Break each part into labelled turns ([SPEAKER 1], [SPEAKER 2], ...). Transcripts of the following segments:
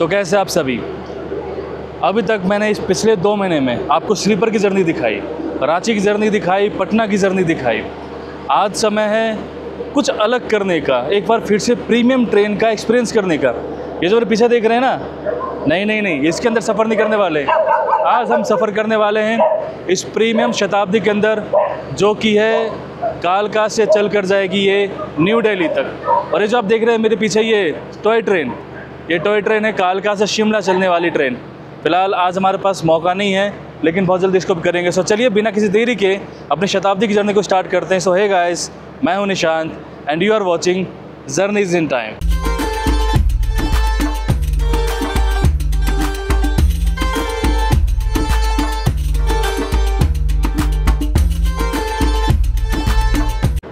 [SPEAKER 1] तो कैसे आप सभी? अभी तक मैंने इस पिछले 2 महीने में आपको स्लीपर की जर्नी दिखाई, रांची की जर्नी दिखाई, पटना की जर्नी दिखाई। आज समय है कुछ अलग करने का, एक बार फिर से प्रीमियम ट्रेन का एक्सपीरियंस करने का। ये जो मेरे पीछे देख रहे हैं ना, नहीं, इसके अंदर सफ़र नहीं करने वाले। आज हम सफ़र करने वाले हैं इस प्रीमियम शताब्दी के अंदर, जो कि है कालका से चल कर जाएगी ये न्यू दिल्ली तक। और ये जो आप देख रहे हैं मेरे पीछे, ये टॉय ट्रेन है कालका से शिमला चलने वाली ट्रेन। फ़िलहाल आज हमारे पास मौका नहीं है, लेकिन बहुत जल्दी इसको भी करेंगे। सो चलिए बिना किसी देरी के अपनी शताब्दी की जर्नी को स्टार्ट करते हैं। सो हे गाइस, मैं हूं Nishant and you are watching journeys in time.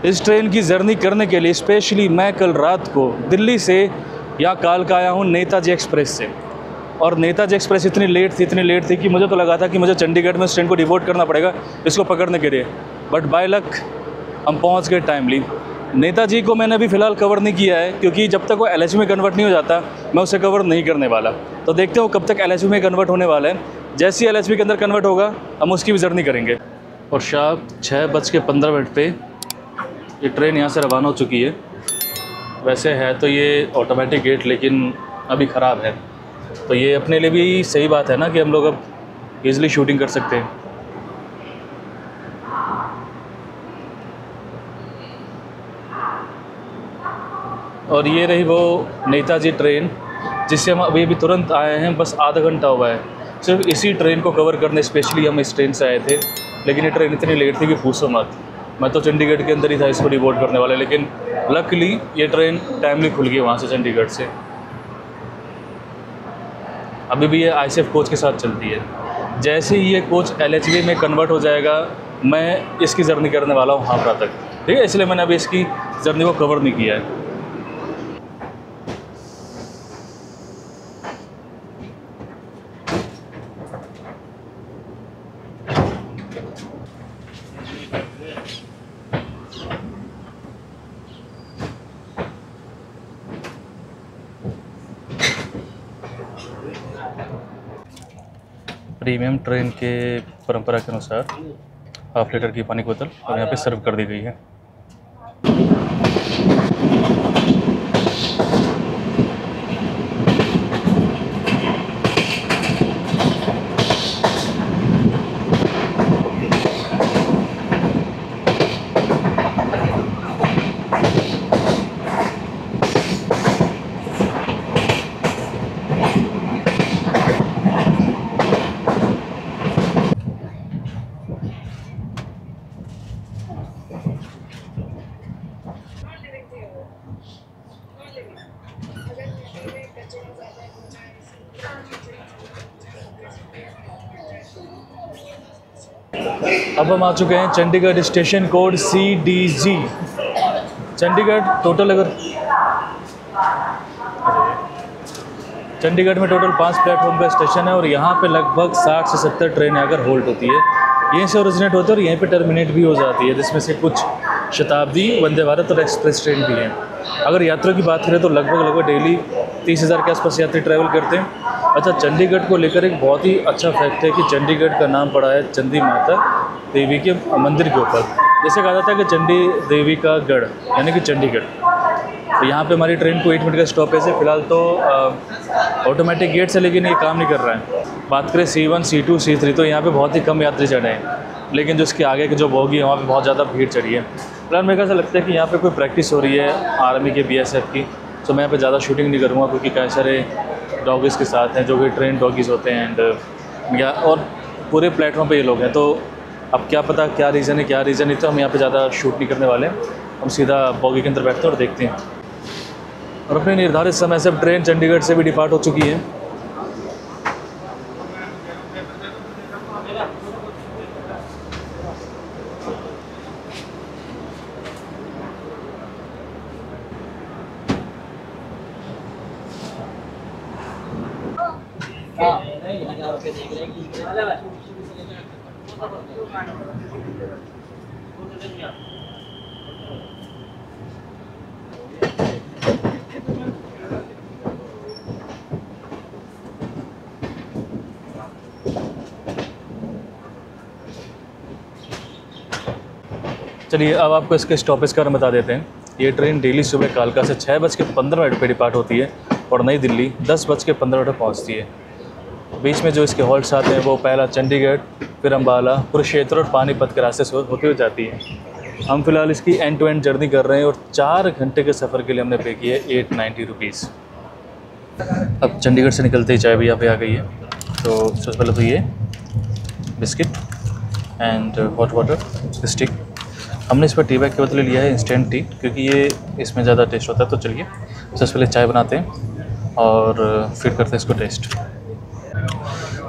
[SPEAKER 1] इस ट्रेन की जर्नी करने के लिए स्पेशली मैं कल रात को दिल्ली से यहाँ कालका आया हूँ नेताजी एक्सप्रेस से। और नेताजी एक्सप्रेस इतनी लेट थी कि मुझे तो लगा था कि मुझे चंडीगढ़ में इस ट्रेन को डिवोट करना पड़ेगा इसको पकड़ने के लिए। बट बाय लक हम पहुंच गए टाइमली। नेताजी को मैंने अभी फ़िलहाल कवर नहीं किया है, क्योंकि जब तक वो LHV में कन्वर्ट नहीं हो जाता मैं उसे कवर नहीं करने वाला। तो देखते हो कब तक LHV में कन्वर्ट होने वाला है। जैसे ही LHV के अंदर कन्वर्ट होगा हम उसकी भी जर्नी करेंगे। और शाम 6:15 पे ये ट्रेन यहाँ से रवाना हो चुकी है। वैसे है तो ये ऑटोमेटिक गेट, लेकिन अभी ख़राब है, तो ये अपने लिए भी सही बात है ना कि हम लोग अब ईज़िली शूटिंग कर सकते हैं। और ये रही वो नेताजी ट्रेन जिससे हम अभी तुरंत आए हैं, बस आधा घंटा हुआ है सिर्फ इसी ट्रेन को कवर करने। स्पेशली हम इस ट्रेन से आए थे, लेकिन ये ट्रेन इतनी लेट थी कि पूछो मत। मैं तो चंडीगढ़ के अंदर ही था इसको डिवोट करने वाला, लेकिन लकीली ये ट्रेन टाइमली खुल गई वहाँ से, चंडीगढ़ से। अभी भी ये ICF कोच के साथ चलती है। जैसे ही ये कोच LHV में कन्वर्ट हो जाएगा मैं इसकी जर्नी करने वाला हूँ हावड़ा तक, ठीक है। इसलिए मैंने अभी इसकी जर्नी को कवर नहीं किया है। प्रीमियम ट्रेन के परंपरा के अनुसार ½ लीटर की पानी की बोतल और यहाँ पे सर्व कर दी गई है। अब हम आ चुके हैं Chandigarh station code CDG। Chandigarh Chandigarh में टोटल 5 प्लेटफॉर्म का स्टेशन है और यहाँ पे लगभग 60 से 70 ट्रेनें आकर होल्ड होती है। यहीं से ओरिजिनेट होती है और यहीं पे टर्मिनेट भी हो जाती है, जिसमें से कुछ शताब्दी, वंदे भारत और एक्सप्रेस ट्रेन भी हैं। अगर यात्रा की बात करें तो लगभग डेली 30,000 के आसपास यात्री ट्रैवल करते हैं। अच्छा, चंडीगढ़ को लेकर एक बहुत ही अच्छा फैक्ट है कि चंडीगढ़ का नाम पड़ा है चंडी माता देवी के मंदिर के ऊपर। जैसे कहा जाता है कि चंडी देवी का गढ़, यानी कि चंडीगढ़। तो यहाँ पे हमारी ट्रेन को 8 मिनट का स्टॉपेज है। फिलहाल तो ऑटोमेटिक गेट से, लेकिन ये काम नहीं कर रहा है। बात करें C1, C2, C3 तो यहाँ पे बहुत ही कम यात्री चढ़े हैं, लेकिन जो इसके आगे के जो बोगी है वहाँ पे बहुत ज़्यादा भीड़ चढ़ी है। फिलहाल मेरे को ऐसा लगता है कि यहाँ पे कोई प्रैक्टिस हो रही है आर्मी के BSF की, तो मैं यहाँ पे ज़्यादा शूटिंग नहीं करूँगा, क्योंकि कई सारे डॉगीज़ के साथ हैं जो कि ट्रेन डॉगीज़ होते हैं एंड और पूरे प्लेटफॉर्म पे ये लोग हैं। तो अब क्या पता क्या रीज़न है, तो हम यहाँ पे ज़्यादा शूट नहीं करने वाले हैं। हम सीधा बॉगी के अंदर बैठते हैं और देखते हैं। और अपने निर्धारित समय से ट्रेन चंडीगढ़ से भी डिपार्ट हो चुकी है। चलिए अब आपको इसके स्टॉपेज का बता देते हैं। ये ट्रेन डेली सुबह कालका से 6:15 पे डिपार्ट होती है और नई दिल्ली 10:15 पहुँचती है। बीच में जो इसके हॉल्ट्स आते हैं वो पहला चंडीगढ़, फिर अम्बाला, कुरुक्षेत्र और पानीपत के रास्ते से होते हुए जाती है। हम फिलहाल इसकी एंड टू एंड जर्नी कर रहे हैं और 4 घंटे के सफ़र के लिए हमने पे किया है 890 रुपीज़। अब चंडीगढ़ से निकलते ही चाय भी यहाँ पे आ गई है। तो सबसे पहले तो ये biscuit and hot water stick. हमने इस पर टी बैग के बदले लिया है इंस्टेंट टी, क्योंकि ये इसमें ज़्यादा टेस्ट होता है। तो चलिए सबसे पहले चाय बनाते हैं और फिर करते हैं इसको टेस्ट।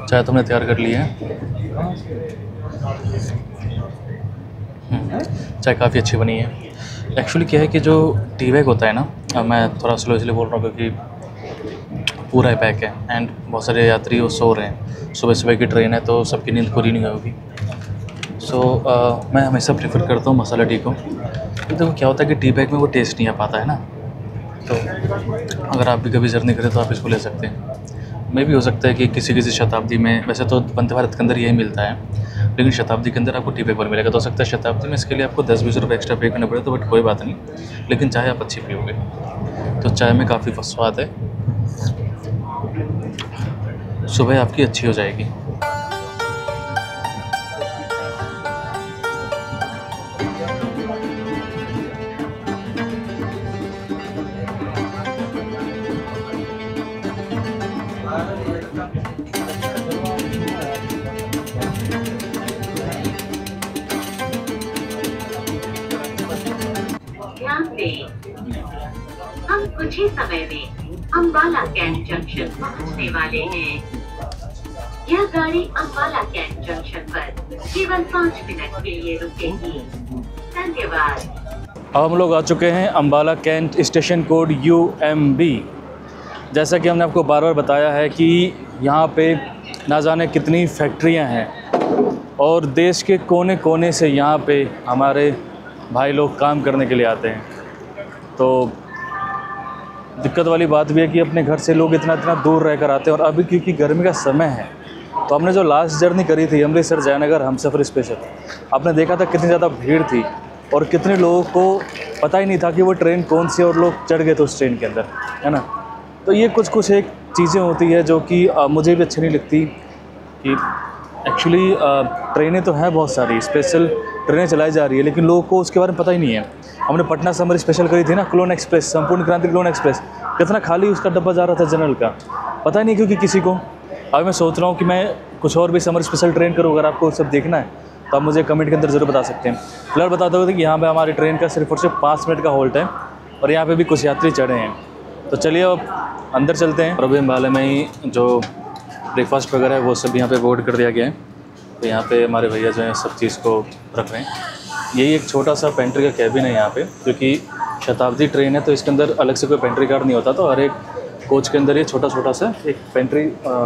[SPEAKER 1] चाय तो हमने तैयार कर ली है। चाय काफ़ी अच्छी बनी है। एक्चुअली क्या है कि जो टी बैग होता है ना, अब मैं थोड़ा स्लो इसलिए बोल रहा हूँ क्योंकि पूरा ही पैक है एंड बहुत सारे यात्री वो सो रहे हैं। सुबह सुबह की ट्रेन है तो सबकी नींद पूरी नहीं होगी। सो मैं हमेशा प्रेफर करता हूँ मसाला टी को। तो देखो क्या होता है कि टी बैग में वो टेस्ट नहीं आ पाता है ना। तो अगर आप भी कभी जर्नी करें तो आप इसको ले सकते हैं। मे भी हो सकता है कि किसी शताब्दी में, वैसे तो वंदे भारत के अंदर यही मिलता है, लेकिन शताब्दी के अंदर आपको टी बैग पर मिलेगा। तो हो सकता है शताब्दी में इसके लिए आपको 10-20 रुपये एक्स्ट्रा पे करना पड़े, तो बट कोई बात नहीं, लेकिन चाय आप अच्छी पियोगे। तो चाय में काफ़ी स्वाद है, सुबह आपकी अच्छी हो जाएगी।
[SPEAKER 2] हम कुछ ही समय में अम्बाला कैंट जंक्शन पहुंचने वाले हैं। यह गाड़ी अम्बाला कैंट जंक्शन पर केवल 5 मिनट के लिए रुकेगी। धन्यवाद।
[SPEAKER 1] अब हम लोग आ चुके हैं Ambala cantt, station code UMB। जैसा कि हमने आपको बार बार बताया है कि यहाँ पे ना जाने कितनी फैक्ट्रियाँ हैं और देश के कोने कोने से यहाँ पे हमारे भाई लोग काम करने के लिए आते हैं। तो दिक्कत वाली बात भी है कि अपने घर से लोग इतना दूर रहकर आते हैं। और अभी क्योंकि गर्मी का समय है, तो हमने जो लास्ट जर्नी करी थी अमृतसर जयनगर हमसफ़र स्पेशल, आपने देखा था कितनी ज़्यादा भीड़ थी और कितने लोगों को पता ही नहीं था कि वो ट्रेन कौन सी, और लोग चढ़ गए थे उस ट्रेन के अंदर, है ना। तो ये कुछ एक चीज़ें होती है जो कि मुझे भी अच्छी नहीं लगती कि एक्चुअली ट्रेनें तो हैं बहुत सारी, स्पेशल ट्रेनें चलाई जा रही है, लेकिन लोगों को उसके बारे में पता ही नहीं है। हमने पटना समर स्पेशल करी थी ना, क्लोन एक्सप्रेस, संपूर्ण क्रांति क्लोन एक्सप्रेस, कितना खाली उसका डब्बा जा रहा था जनरल का, पता ही नहीं क्योंकि किसी को। अब मैं सोच रहा हूँ कि मैं कुछ और भी समर स्पेशल ट्रेन करूँ। अगर आपको सब देखना है तो आप मुझे कमेंट के अंदर ज़रूर बता सकते हैं। फिलहाल बताते हुए कि यहाँ पे हमारी ट्रेन का सिर्फ और सिर्फ 5 मिनट का होल्ट है और यहाँ पे भी कुछ यात्री चढ़े हैं। तो चलिए अब अंदर चलते हैं। और अभी अम्बाला में ही जो ब्रेकफास्ट वगैरह है वो सब यहाँ पे बोर्ड कर दिया गया है। तो यहाँ पे हमारे भैया जो हैं सब चीज़ को रख रहे हैं। यही एक छोटा सा पेंट्री का कैबिन है यहाँ पे, क्योंकि शताब्दी ट्रेन है तो इसके अंदर अलग से कोई पेंट्री कार नहीं होता। तो हर एक कोच के अंदर ये छोटा सा एक पेंट्री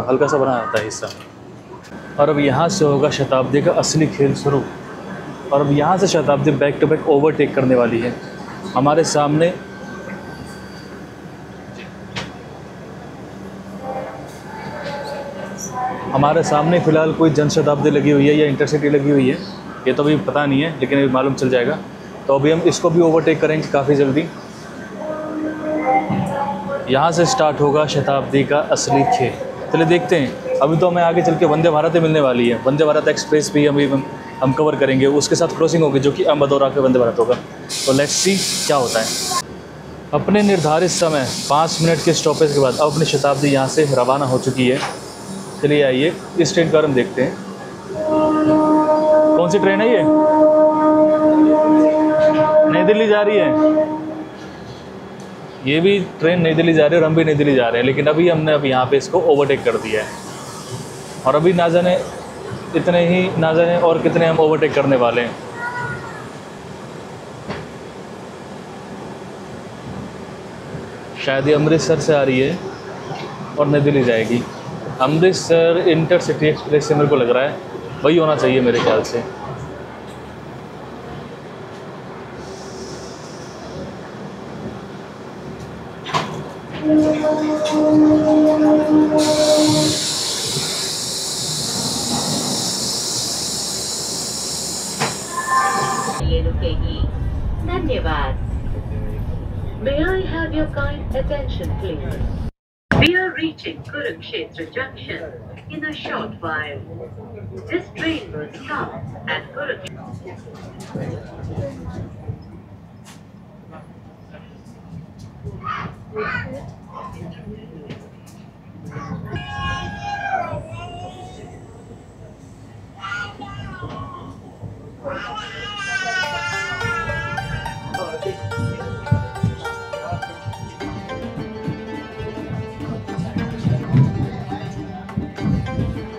[SPEAKER 1] हल्का सा बना रहता है हिस्सा। और अब यहाँ से होगा शताब्दी का असली खेल शुरू। और अब यहाँ से शताब्दी बैक टू बैक ओवरटेक करने वाली है। हमारे सामने फ़िलहाल कोई जनशताब्दी लगी हुई है या इंटरसिटी लगी हुई है, ये तो अभी पता नहीं है, लेकिन अभी मालूम चल जाएगा। तो अभी हम इसको भी ओवरटेक करेंगे काफ़ी जल्दी। यहाँ से स्टार्ट होगा शताब्दी का असली खेल। चलिए देखते हैं। अभी तो हमें आगे चल के वंदे भारत मिलने वाली है। वंदे भारत एक्सप्रेस भी हम कवर करेंगे, उसके साथ क्रॉसिंग होगी जो कि अहमदौरा के वंदे भारत होगा। तो लेट्स सी क्या होता है। अपने निर्धारित समय 5 मिनट के स्टॉपेज के बाद अब अपनी शताब्दी यहाँ से रवाना हो चुकी है। चलिए आइए इस ट्रेन का हम देखते हैं। कौन सी ट्रेन है ये? नई दिल्ली जा रही है। ये भी ट्रेन नई दिल्ली जा रही है और हम भी नई दिल्ली जा रहे हैं, लेकिन अभी हमने यहाँ पे इसको ओवरटेक कर दिया है। और अभी ना जाने और कितने हम ओवरटेक करने वाले हैं। शायद ये अमृतसर से आ रही है और नई दिल्ली जाएगी। अमृतसर इंटरसिटी एक्सप्रेस से मेरे को लग रहा है वही होना चाहिए मेरे ख्याल से।
[SPEAKER 2] ये रुकेगी। reaching Kurukshetra Junction in a short while. This train will stop at Kurukshetra.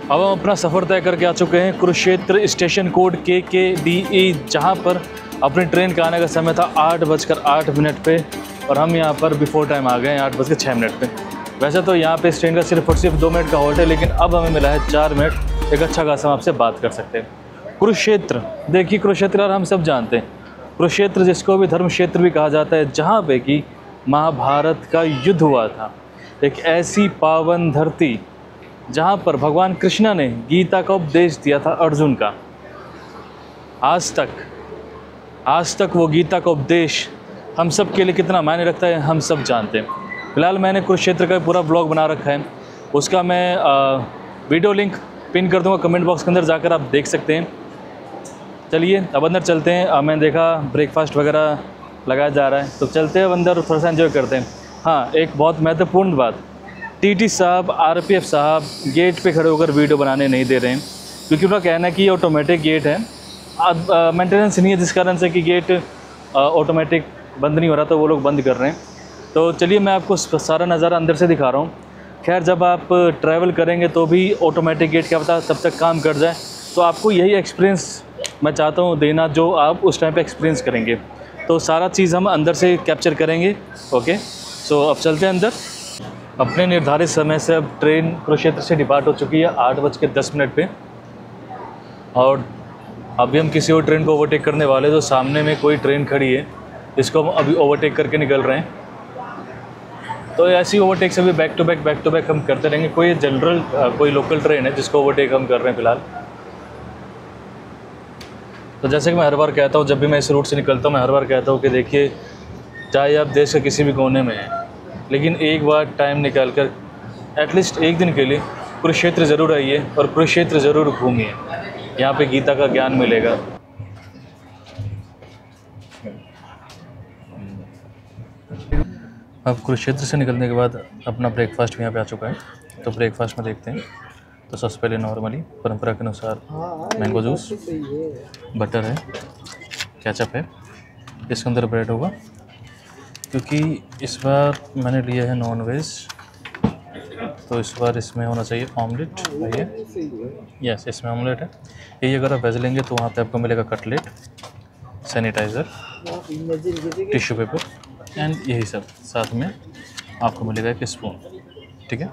[SPEAKER 1] अब हम अपना सफ़र तय करके आ चुके हैं कुरुक्षेत्र स्टेशन कोड KKDE, जहाँ पर अपनी ट्रेन का आने का समय था 8:08 पे और हम यहाँ पर बिफोर टाइम आ गए हैं 8:06 पे। वैसे तो यहाँ पे इस ट्रेन का सिर्फ और सिर्फ 2 मिनट का हॉल्ट है, लेकिन अब हमें मिला है 4 मिनट, एक अच्छा खासा हम आपसे बात कर सकते हैं। कुरुक्षेत्र, देखिए कुरुक्षेत्र यार हम सब जानते हैं, कुरुक्षेत्र जिसको भी धर्म क्षेत्र भी कहा जाता है, जहाँ पे कि महाभारत का युद्ध हुआ था। एक ऐसी पावन धरती जहाँ पर भगवान कृष्ण ने गीता का उपदेश दिया था अर्जुन का। आज तक वो गीता का उपदेश हम सब के लिए कितना मायने रखता है हम सब जानते हैं। फिलहाल मैंने कुरुक्षेत्र का पूरा ब्लॉग बना रखा है, उसका मैं वीडियो लिंक पिन कर दूंगा कमेंट बॉक्स के अंदर, जाकर आप देख सकते हैं। चलिए अब अंदर चलते हैं। मैंने देखा ब्रेकफास्ट वगैरह लगाया जा रहा है, तो चलते हैं अंदर थोड़ा सा एंजॉय करते हैं। हाँ, एक बहुत महत्वपूर्ण बात, TT साहब, RPF साहब गेट पे खड़े होकर वीडियो बनाने नहीं दे रहे हैं, क्योंकि उनका कहना है कि ये ऑटोमेटिक गेट है, मेंटेनेंस नहीं है, जिस कारण से कि गेट ऑटोमेटिक बंद नहीं हो रहा, तो वो लोग बंद कर रहे हैं। तो चलिए मैं आपको सारा नज़ारा अंदर से दिखा रहा हूँ। खैर, जब आप ट्रैवल करेंगे तो भी ऑटोमेटिक गेट क्या पता तब तक काम कर जाए, तो आपको यही एक्सपीरियंस मैं चाहता हूँ देना जो आप उस टाइम पे एक्सपीरियंस करेंगे। तो सारा चीज़ हम अंदर से कैप्चर करेंगे। ओके, सो अब चलते हैं अंदर। अपने निर्धारित समय से अब ट्रेन कुरुक्षेत्र से डिपार्ट हो चुकी है 8:10 पे, और अभी हम किसी और ट्रेन को ओवरटेक करने वाले, तो सामने में कोई ट्रेन खड़ी है जिसको हम अभी ओवरटेक करके निकल रहे हैं। तो ऐसी ओवरटेक से भी बैक टू बैक हम करते रहेंगे। कोई जनरल कोई लोकल ट्रेन है जिसको ओवरटेक हम कर रहे हैं फ़िलहाल। तो जैसे कि मैं हर बार कहता हूँ, जब भी मैं इस रूट से निकलता हूँ, मैं हर बार कहता हूँ कि देखिए, चाहे आप देश के किसी भी कोने में हैं, लेकिन एक बार टाइम निकाल कर एटलीस्ट एक दिन के लिए कुरुक्षेत्र ज़रूर आइए और कुरुक्षेत्र ज़रूर घूमिए। यहाँ पे गीता का ज्ञान मिलेगा। अब कुरुक्षेत्र से निकलने के बाद अपना ब्रेकफास्ट यहाँ पे आ चुका है, तो ब्रेकफास्ट में देखते हैं। तो सबसे पहले नॉर्मली परंपरा के अनुसार मैंगो जूस, बटर है, केचप है, इसके अंदर ब्रेड होगा, क्योंकि इस बार मैंने लिया है नॉन वेज, तो इस बार इसमें होना चाहिए ऑमलेट। भैया यस, इसमें ऑमलेट है। यही अगर आप वेज लेंगे तो वहाँ पे आपको मिलेगा cutlet, sanitiser, tissue paper and यही सब, साथ में आपको मिलेगा एक स्पून। ठीक है,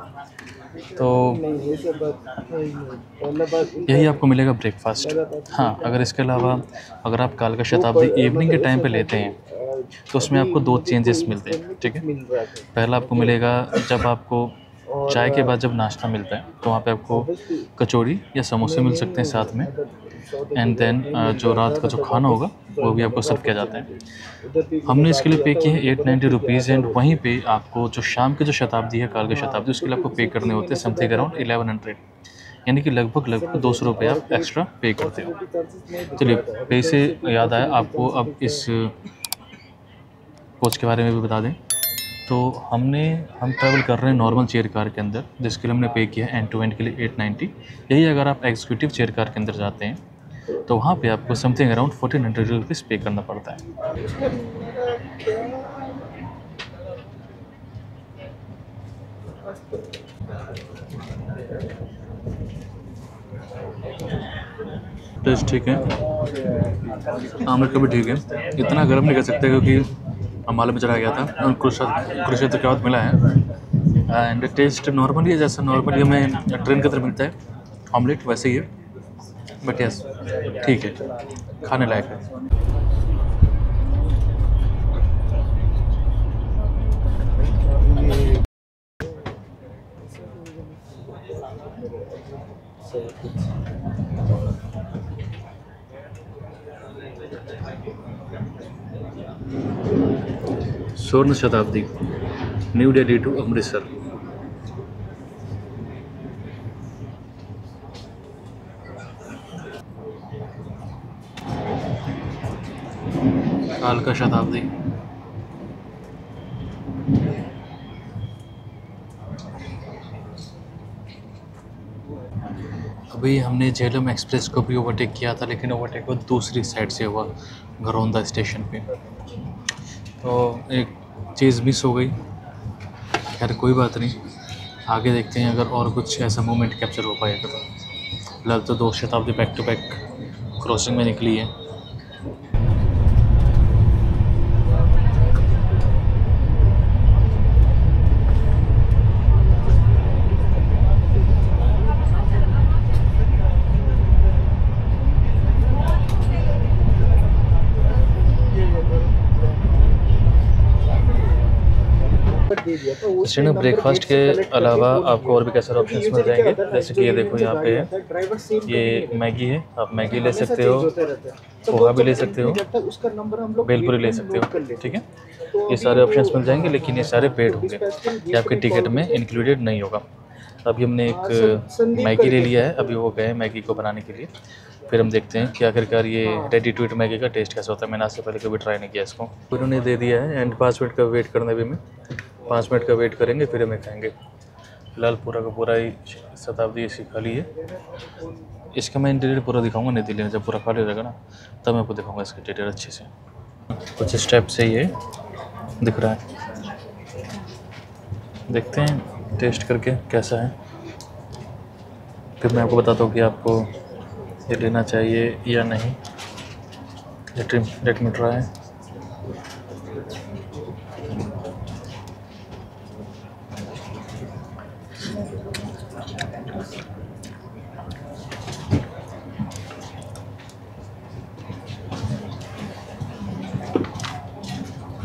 [SPEAKER 1] तो यही आपको मिलेगा ब्रेकफास्ट। हाँ, अगर इसके अलावा अगर आप कालका शताब्दी इवनिंग के टाइम पे लेते हैं तो उसमें आपको 2 चेंजेस मिलते हैं। ठीक है, पहला आपको मिलेगा जब आपको चाय के बाद जब नाश्ता मिलता है तो वहाँ पे आपको कचौड़ी या समोसे मिल सकते हैं साथ में, एंड देन जो रात का जो खाना होगा वो भी आपको सर्व किया जाता है। हमने इसके लिए पे किए हैं 890 रुपीज़, एंड वहीं पे आपको जो शाम की जो शताब्दी है, कालका शताब्दी, उसके लिए आपको पे करने होते हैं समथिंग अराउंड 1100, यानी कि लगभग 200 रुपये आप एक्स्ट्रा पे करते हो। चलिए, पे से याद आया आपको, अब इस कोच के बारे में भी बता दें। तो हम ट्रैवल कर रहे हैं नॉर्मल चेयर कार के अंदर, जिसके लिए हमने पे किया है एंड टू एंड के लिए 890। यही अगर आप एग्जीक्यूटिव चेयर कार के अंदर जाते हैं तो वहाँ पे आपको समथिंग अराउंड 1400 रुपीज़ पे करना पड़ता है। टेस्ट ठीक है, आमलेट का भी ठीक है, इतना गर्म नहीं कर सकते क्योंकि अम्बाला में चढ़ा गया था और कुरुक्षेत्र के बाद मिला है। एंड टेस्ट नॉर्मली है, जैसा नॉर्मली हमें ट्रेन के अंदर मिलता है ऑमलेट, वैसे ही है, बट यस ठीक है, खाने लायक है। स्वर्ण शताब्दी, न्यू दिल्ली टू अमृतसर। कालका शताब्दी। अभी हमने झेलम एक्सप्रेस को भी ओवरटेक किया था, लेकिन ओवरटेक वो दूसरी साइड से हुआ, घरौंदा स्टेशन पे। तो एक चीज़ मिस हो गई। खैर कोई बात नहीं, आगे देखते हैं अगर और कुछ ऐसा मोमेंट कैप्चर हो पाएगा तो। फिलहाल तो 2 शताब्दी बैक टू बैक क्रॉसिंग में निकली है। स्टैंड में ब्रेकफास्ट के अलावा आपको और भी कैसे ऑप्शंस मिल जाएंगे, जैसे कि ये देखो यहाँ पे है, ये मैगी है, आप मैगी ले सकते हो, पोहा भी ले सकते हो, भेलपुरी ले सकते हो, ठीक है। ये सारे ऑप्शंस मिल जाएंगे, लेकिन ये सारे पेड होंगे, ये आपके टिकट में इंक्लूडेड नहीं होगा। अभी हमने एक मैगी ले लिया है, अभी वो गए मैगी को बनाने के लिए, फिर हम देखते हैं कि आखिरकार ये रेडी टू ईट मैगी का टेस्ट कैसा होता है। मैंने आज से पहले कभी ट्राई नहीं किया इसको। उन्होंने दे दिया है एंड 5 मिनट का वेट करने भी में 5 मिनट का वेट करेंगे, फिर हमें खाएंगे। फिलहाल पूरा का पूरा ही शताब्दी ऐसी खाली है। इसका मैं इंटीरियर पूरा दिखाऊंगा नहीं दिल्ली में, जब पूरा खाली रहेगा ना तब मैं आपको दिखाऊंगा इसका इंटीरियर अच्छे से। कुछ स्टेप से ये दिख रहा है, देखते हैं टेस्ट करके कैसा है, फिर मैं आपको बताता हूँ कि आपको ये लेना चाहिए या नहीं। Let me try.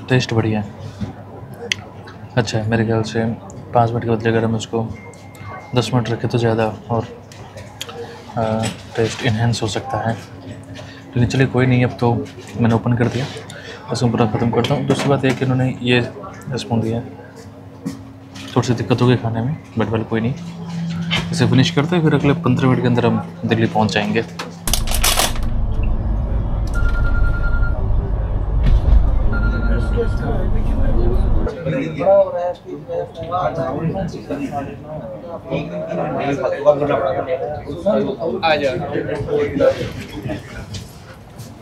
[SPEAKER 1] टेस्ट बढ़िया है, अच्छा है। मेरे ख्याल से 5 मिनट के बदले अगर हम इसको 10 मिनट रखें तो ज़्यादा और टेस्ट इन्हेंस हो सकता है। लेकिन चलिए कोई नहीं, अब तो मैंने ओपन कर दिया, बस मैं पूरा ख़त्म करता हूँ। दूसरी बात है कि इन्होंने ये स्पून दिया है, थोड़ी सी दिक्कत होगी खाने में, बट वेल कोई नहीं, इसे फिनिश करते हैं, फिर अगले 15 मिनट के अंदर हम दिल्ली पहुँच जाएंगे।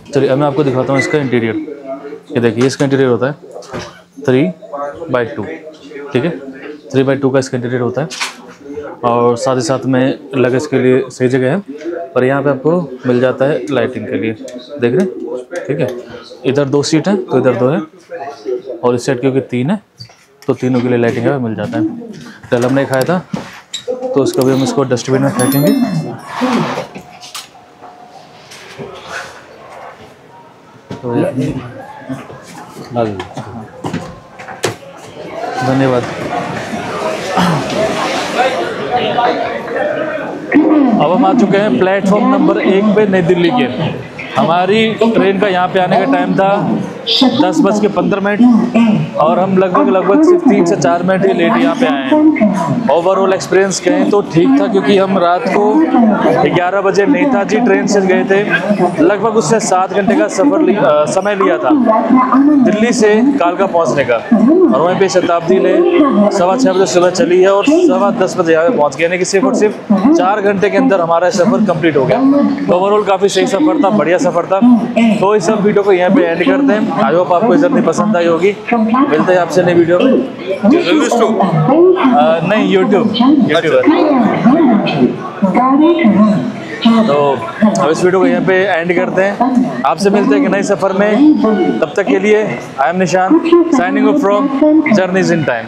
[SPEAKER 1] चलिए अब मैं आपको दिखाता हूँ इसका इंटीरियर। ये देखिए इसका इंटीरियर होता है 3/2, ठीक है, 3/2 का इसका इंटीरियर होता है। और साथ ही साथ में लगेज के लिए सही जगह है, और यहाँ पे आपको मिल जाता है लाइटिंग के लिए, देख रहे हैं, ठीक है। इधर 2 सीट है तो इधर 2 है, और इस साइड क्योंकि 3 है तो तीनों के लिए लाइटिंग है मिल जाता है। कल हमने खाया था तो उसको भी हम इसको डस्टबिन में फेंकेंगे। तो धन्यवाद। अब हम आ चुके हैं प्लेटफॉर्म नंबर 1 पे नई दिल्ली के। हमारी ट्रेन का यहाँ पे आने का टाइम था 10:15 और हम लगभग सिर्फ 3 से 4 मिनट ही लेट यहाँ पे आए हैं। ओवरऑल एक्सपीरियंस कहें तो ठीक था, क्योंकि हम रात को 11 बजे नेताजी ट्रेन से गए थे, लगभग उससे 7 घंटे का समय लिया था दिल्ली से कालका पहुँचने का, और वहीं पे शताब्दी ने 6:15 बजे सुबह चली है और 10:15 बजे यहाँ पे पहुँच गए, यानी कि सिर्फ और सिर्फ 4 घंटे के अंदर हमारा सफ़र कंप्लीट हो गया। ओवरऑल काफ़ी सही सफ़र था, बढ़िया सफ़र था। तो इस सब वीडियो को यहाँ पे एंड करते हैं। आई होप आपको ये जर्नी पसंद आई होगी। मिलते हैं आपसे नई वीडियो में। नहीं, यूट्यूब। तो अब इस वीडियो को यहाँ पे एंड करते हैं। आपसे मिलते हैं कि नए सफ़र में, तब तक के लिए आई एम निशान, signing off from journeys in time.